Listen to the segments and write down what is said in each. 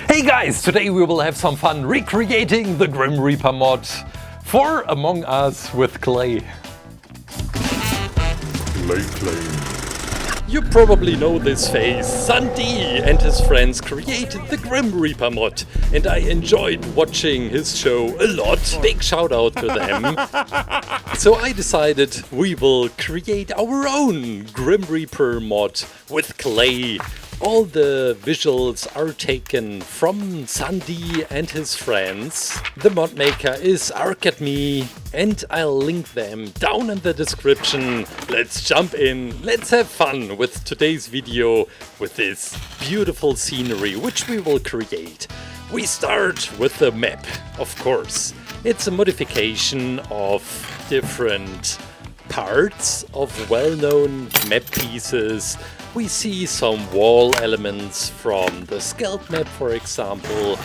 Hey guys, today we will have some fun recreating the Grim Reaper mod for Among Us with Clay. ClayClaim. You probably know this face. Sandy and his friends created the Grim Reaper mod and I enjoyed watching his show a lot. Big shout out to them. So I decided we will create our own Grim Reaper mod with Clay. All the visuals are taken from Sandy and his friends. The mod maker is Arcadme and I'll link them down in the description. Let's jump in, let's have fun with today's video with this beautiful scenery which we will create. We start with the map, of course. It's a modification of different parts of well-known map pieces. We see some wall elements from the Scout map, for example.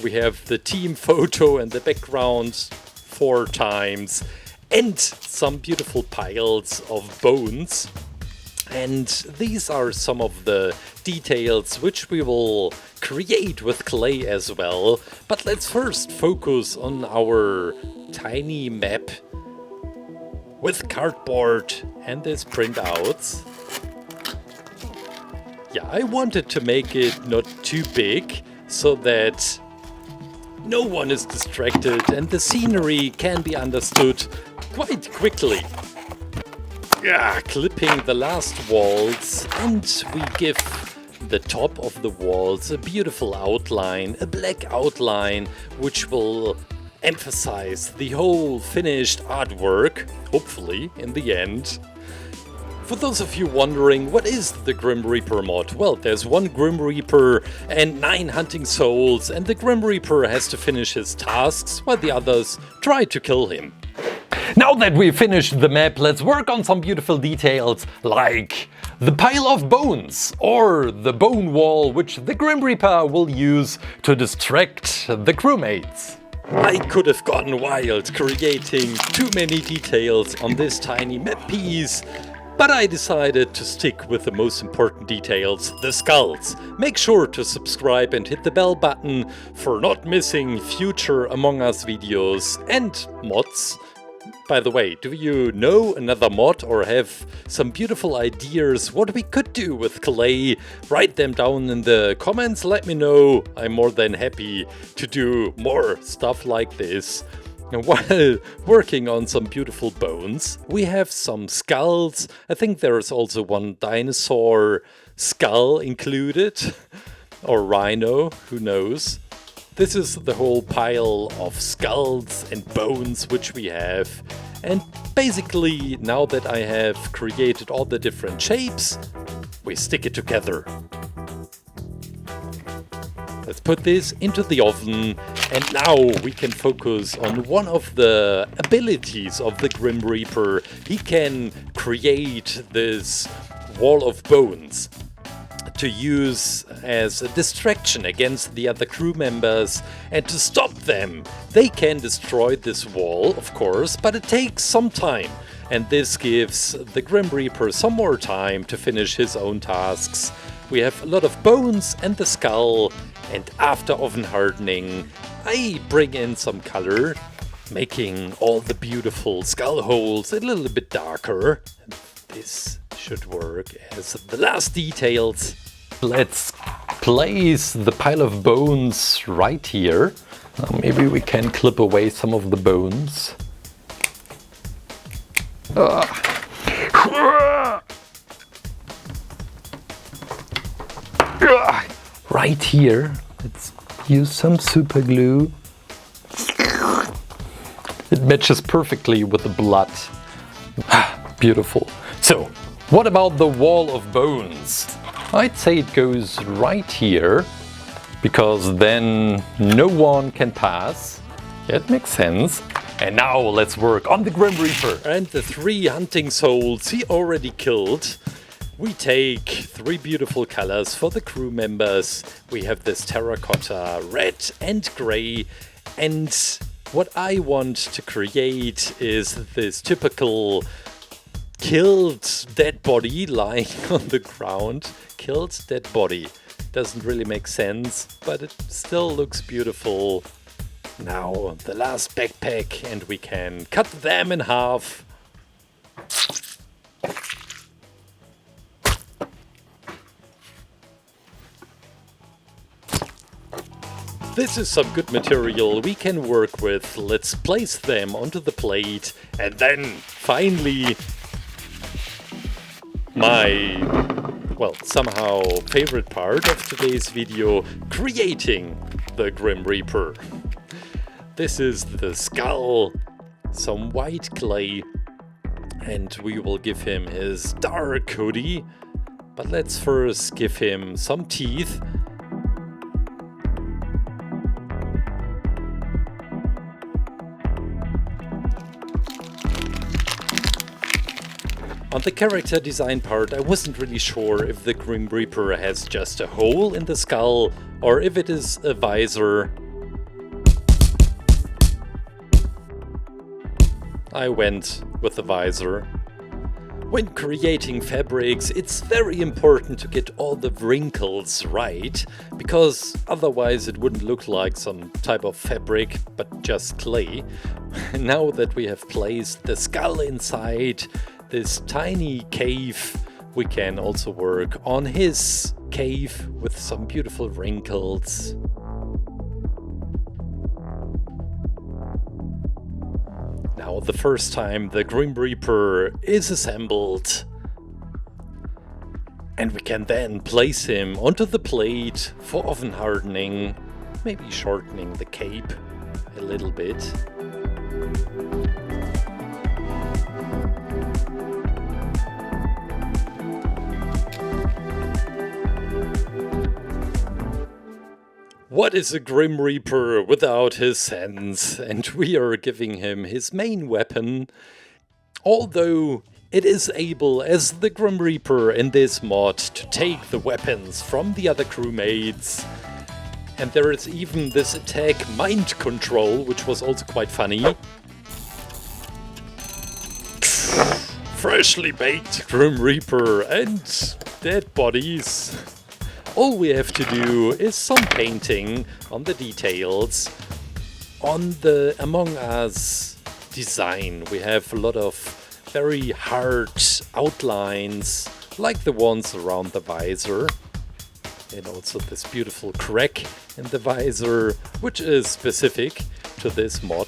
We have the team photo in the background 4 times and some beautiful piles of bones. And these are some of the details which we will create with Clay as well. But let's first focus on our tiny map with cardboard and these printouts. Yeah, I wanted to make it not too big so that no one is distracted and the scenery can be understood quite quickly. Yeah, clipping the last walls, and we give the top of the walls a beautiful outline, a black outline, which will emphasize the whole finished artwork, hopefully, in the end. For those of you wondering, what is the Grim Reaper mod? Well, there's one Grim Reaper and 9 hunting souls, and the Grim Reaper has to finish his tasks while the others try to kill him. Now that we've finished the map, let's work on some beautiful details, like the pile of bones, or the bone wall which the Grim Reaper will use to distract the crewmates. I could have gone wild creating too many details on this tiny map piece, but I decided to stick with the most important details, the skulls. Make sure to subscribe and hit the bell button for not missing future Among Us videos and mods. By the way, do you know another mod or have some beautiful ideas what we could do with Clay? Write them down in the comments, let me know. I'm more than happy to do more stuff like this. And while working on some beautiful bones, we have some skulls. I think there's also one dinosaur skull included, or rhino, who knows. This is the whole pile of skulls and bones which we have. And basically, now that I have created all the different shapes, we stick it together. Let's put this into the oven, and now we can focus on one of the abilities of the Grim Reaper. He can create this wall of bones to use as a distraction against the other crew members and to stop them. They can destroy this wall, of course, but it takes some time. And this gives the Grim Reaper some more time to finish his own tasks. We have a lot of bones and the skull, and after oven hardening, I bring in some color, making all the beautiful skull holes a little bit darker. And this should work as the last details. Let's place the pile of bones right here. Maybe we can clip away some of the bones. Right here, let's use some super glue. It matches perfectly with the blood. Beautiful. So, what about the wall of bones? I'd say it goes right here, because then no one can pass. It makes sense. And now let's work on the Grim Reaper and the 3 hunting souls he already killed. We take 3 beautiful colors for the crew members. We have this terracotta, red and gray. And what I want to create is this typical killed dead body lying on the ground. Killed dead body. Doesn't really make sense, but it still looks beautiful. Now the last backpack, and we can cut them in half. This is some good material we can work with. Let's place them onto the plate, and then finally my, well, somehow favorite part of today's video, creating the Grim Reaper. This is the skull, some white clay, and we will give him his dark hoodie. But let's first give him some teeth. On the character design part, I wasn't really sure if the Grim Reaper has just a hole in the skull or if it is a visor. I went with the visor. When creating fabrics, it's very important to get all the wrinkles right, because otherwise it wouldn't look like some type of fabric, but just clay. Now that we have placed the skull inside this tiny cave, we can also work on his cave with some beautiful wrinkles. Now the first time the Grim Reaper is assembled, and we can then place him onto the plate for oven hardening, maybe shortening the cape a little bit. What is a Grim Reaper without his hands? And we are giving him his main weapon. Although it is able, as the Grim Reaper in this mod, to take the weapons from the other crewmates. And there is even this attack mind control, which was also quite funny. Freshly baked Grim Reaper and dead bodies. All we have to do is some painting on the details. On the Among Us design, we have a lot of very hard outlines, like the ones around the visor. And also this beautiful crack in the visor, which is specific to this mod.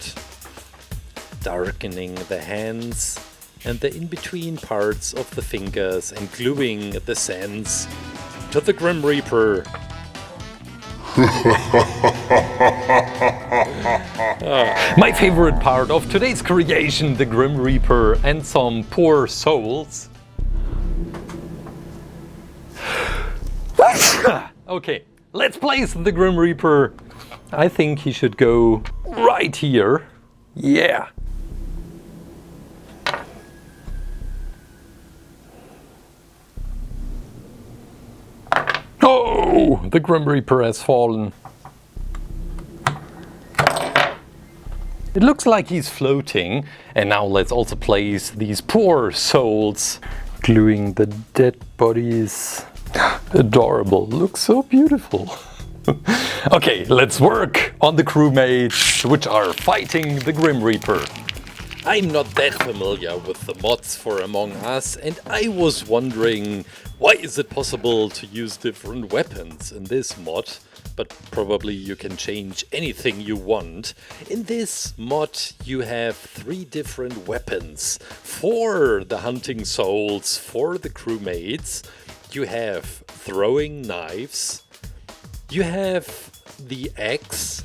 Darkening the hands and the in-between parts of the fingers and gluing the sands to the Grim Reaper. My favorite part of today's creation, the Grim Reaper and some poor souls. Okay, let's place the Grim Reaper. I think he should go right here. Yeah. Oh, the Grim Reaper has fallen. It looks like he's floating. And now let's also place these poor souls. Gluing the dead bodies. Adorable, looks so beautiful. Okay, let's work on the crewmates, which are fighting the Grim Reaper. I'm not that familiar with the mods for Among Us, and I was wondering, why is it possible to use different weapons in this mod? But probably you can change anything you want. In this mod you have 3 different weapons for the hunting souls, for the crewmates. You have throwing knives, you have the axe,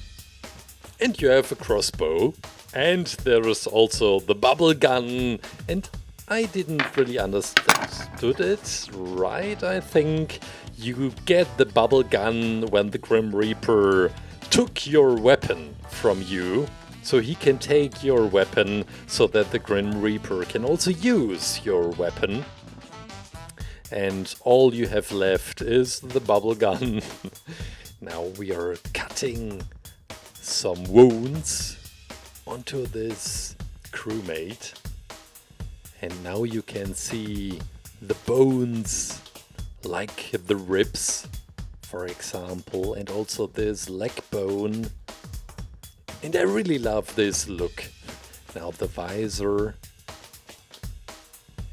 and you have a crossbow. And there is also the bubble gun, and I didn't really understood it right, I think. You get the bubble gun when the Grim Reaper took your weapon from you, so he can take your weapon so that the Grim Reaper can also use your weapon. And all you have left is the bubble gun. Now we are cutting some wounds onto this crewmate, And now you can see the bones, like the ribs, for example, and also this leg bone. And I really love this look. Now the visor.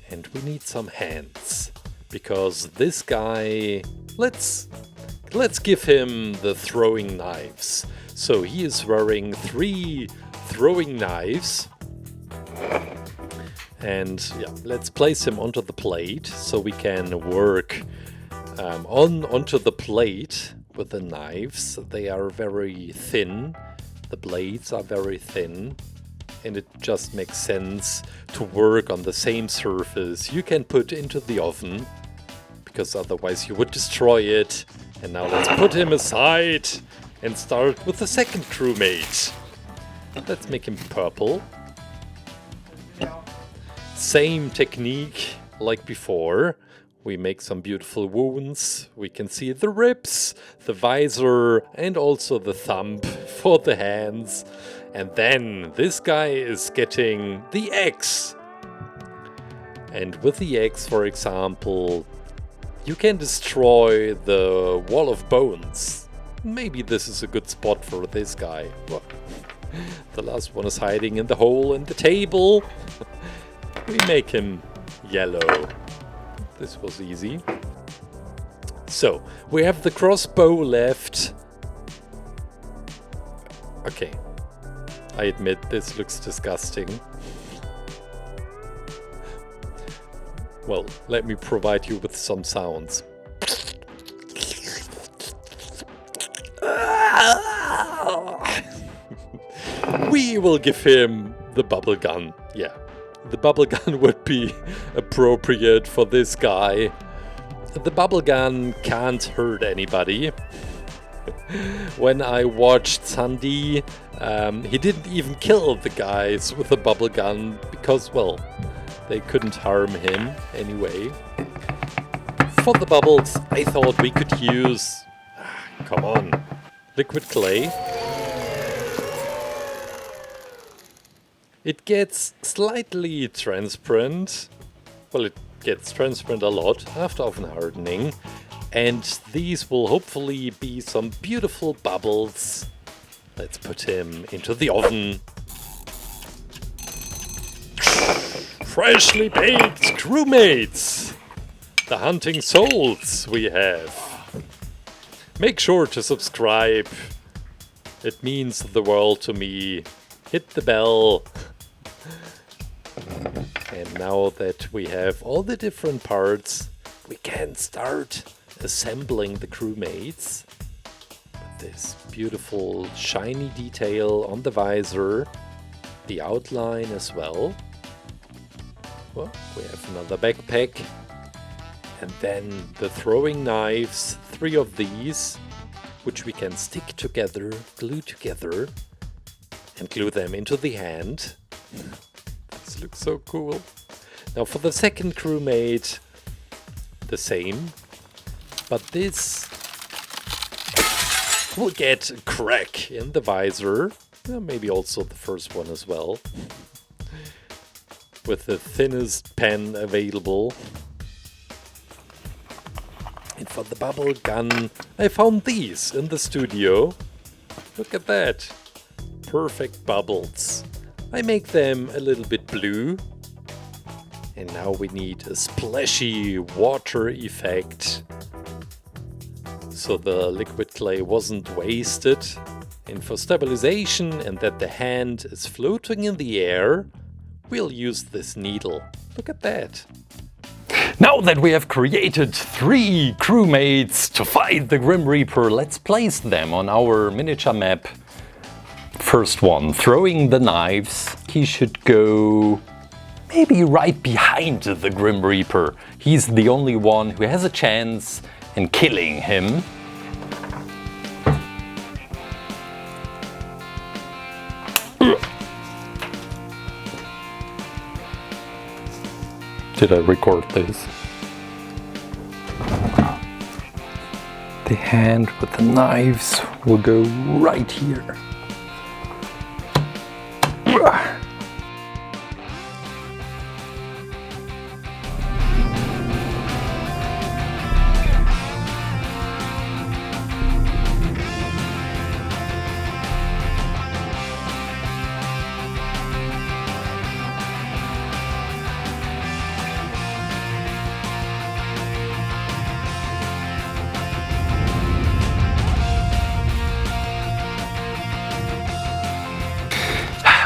And we need some hands, because this guy, let's give him the throwing knives. So he is wearing 3 throwing knives. And yeah, let's place him onto the plate so we can work onto the plate with the knives. They are very thin. The blades are very thin. And it just makes sense to work on the same surface you can put into the oven, because otherwise you would destroy it. And now let's put him aside and start with the second crewmate. Let's make him purple. Same technique like before. We make some beautiful wounds. We can see the ribs, the visor, and also the thumb for the hands. And then this guy is getting the axe. And with the axe, for example, you can destroy the wall of bones. Maybe this is a good spot for this guy. Well, the last one is hiding in the hole in the table. We make him yellow. This was easy. So, we have the crossbow left. Okay. I admit this looks disgusting. Well, let me provide you with some sounds. We will give him the bubble gun. Yeah, the bubble gun would be appropriate for this guy. The bubble gun can't hurt anybody. When I watched Sandy, he didn't even kill the guys with the bubble gun because, well, they couldn't harm him anyway. For the bubbles, I thought we could use, come on, liquid clay. It gets slightly transparent. Well, it gets transparent a lot after oven hardening. And these will hopefully be some beautiful bubbles. Let's put him into the oven. Freshly baked crewmates! The hunting souls we have. Make sure to subscribe. It means the world to me. Hit the bell. And now that we have all the different parts, we can start assembling the crewmates. With this beautiful shiny detail on the visor, the outline as well. Well, we have another backpack. And then the throwing knives, 3 of these, which we can stick together, glue together, and glue them into the hand. This looks so cool. Now for the second crewmate, the same. But this will get a crack in the visor. Maybe also the first one as well. With the thinnest pen available. And for the bubble gun, I found these in the studio. Look at that. Perfect bubbles. I make them a little bit blue. And now we need a splashy water effect. So the liquid clay wasn't wasted. And for stabilization and that the hand is floating in the air, we'll use this needle. Look at that. Now that we have created 3 crewmates to fight the Grim Reaper, let's place them on our miniature map. First one, throwing the knives. He should go maybe right behind the Grim Reaper. He's the only one who has a chance in killing him. Did I record this? The hand with the knives will go right here.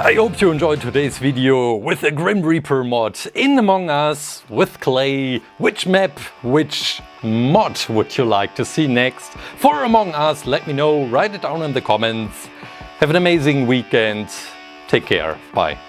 I hope you enjoyed today's video with a Grim Reaper mod in Among Us with Clay. Which map, which mod would you like to see next for Among Us? Let me know, write it down in the comments. Have an amazing weekend. Take care. Bye.